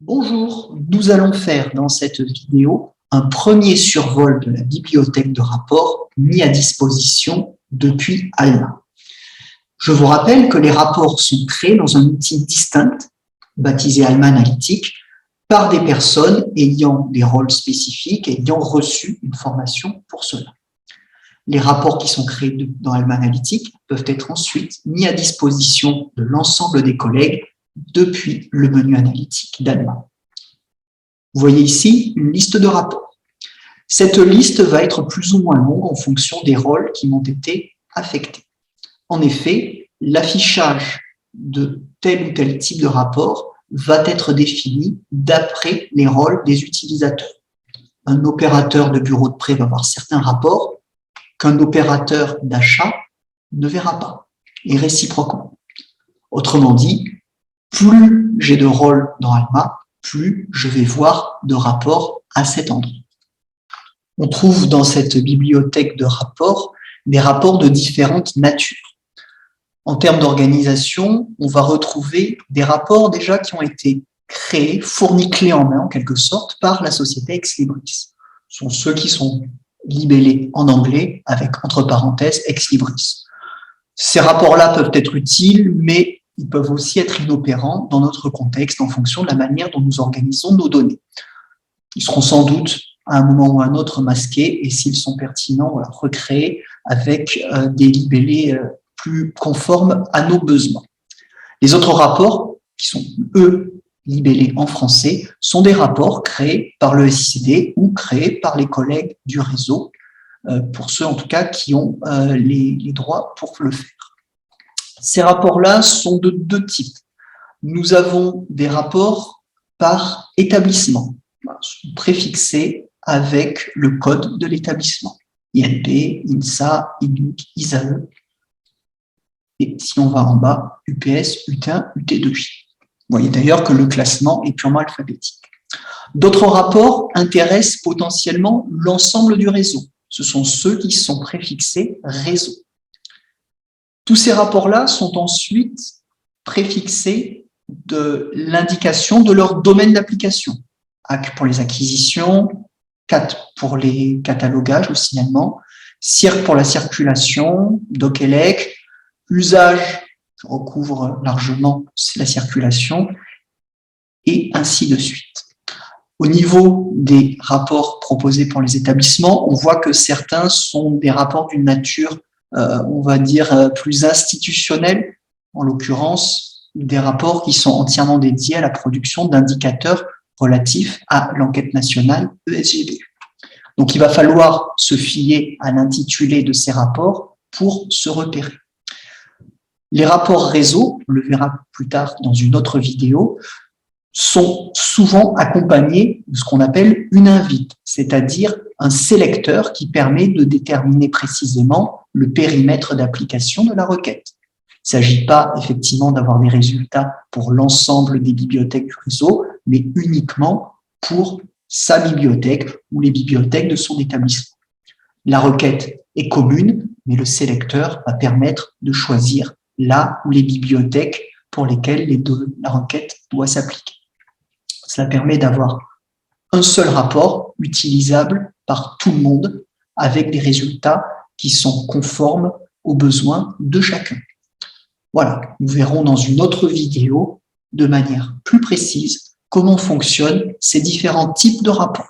Bonjour, nous allons faire dans cette vidéo un premier survol de la bibliothèque de rapports mis à disposition depuis Alma. Je vous rappelle que les rapports sont créés dans un outil distinct, baptisé Alma Analytique, par des personnes ayant des rôles spécifiques et ayant reçu une formation pour cela. Les rapports qui sont créés dans Alma Analytique peuvent être ensuite mis à disposition de l'ensemble des collègues depuis le menu analytique d'Alma. Vous voyez ici une liste de rapports. Cette liste va être plus ou moins longue en fonction des rôles qui m'ont été affectés. En effet, l'affichage de tel ou tel type de rapport va être défini d'après les rôles des utilisateurs. Un opérateur de bureau de prêt va voir certains rapports qu'un opérateur d'achat ne verra pas, et réciproquement. Autrement dit, plus j'ai de rôles dans Alma, plus je vais voir de rapports à cet endroit. On trouve dans cette bibliothèque de rapports des rapports de différentes natures. En termes d'organisation, on va retrouver des rapports déjà qui ont été créés, fournis clé en main en quelque sorte par la société Ex Libris. Ce sont ceux qui sont libellés en anglais avec entre parenthèses Ex Libris. Ces rapports-là peuvent être utiles, mais ils peuvent aussi être inopérants dans notre contexte en fonction de la manière dont nous organisons nos données. Ils seront sans doute à un moment ou à un autre masqués et s'ils sont pertinents, recréés avec des libellés plus conformes à nos besoins. Les autres rapports, qui sont eux libellés en français, sont des rapports créés par le SICD ou créés par les collègues du réseau, pour ceux en tout cas qui ont les droits pour le faire. Ces rapports-là sont de deux types. Nous avons des rapports par établissement, préfixés avec le code de l'établissement. INP, INSA, INUC, ISAE. Et si on va en bas, UPS, UT1, UT2J. Vous voyez d'ailleurs que le classement est purement alphabétique. D'autres rapports intéressent potentiellement l'ensemble du réseau. Ce sont ceux qui sont préfixés réseau. Tous ces rapports-là sont ensuite préfixés de l'indication de leur domaine d'application. AC pour les acquisitions, CAT pour les catalogages, le signalement, CIRC pour la circulation, DOC-ELEC, usage recouvre largement la circulation, et ainsi de suite. Au niveau des rapports proposés pour les établissements, on voit que certains sont des rapports d'une nature on va dire, plus institutionnels, en l'occurrence des rapports qui sont entièrement dédiés à la production d'indicateurs relatifs à l'enquête nationale ESGB. Donc, il va falloir se fier à l'intitulé de ces rapports pour se repérer. Les rapports réseau, on le verra plus tard dans une autre vidéo, sont souvent accompagnés de ce qu'on appelle une invite, c'est-à-dire un sélecteur qui permet de déterminer précisément le périmètre d'application de la requête. Il ne s'agit pas effectivement d'avoir des résultats pour l'ensemble des bibliothèques du réseau, mais uniquement pour sa bibliothèque ou les bibliothèques de son établissement. La requête est commune, mais le sélecteur va permettre de choisir là où les bibliothèques pour lesquelles la requête doit s'appliquer. Cela permet d'avoir un seul rapport utilisable par tout le monde avec des résultats qui sont conformes aux besoins de chacun. Voilà, nous verrons dans une autre vidéo de manière plus précise comment fonctionnent ces différents types de rapports.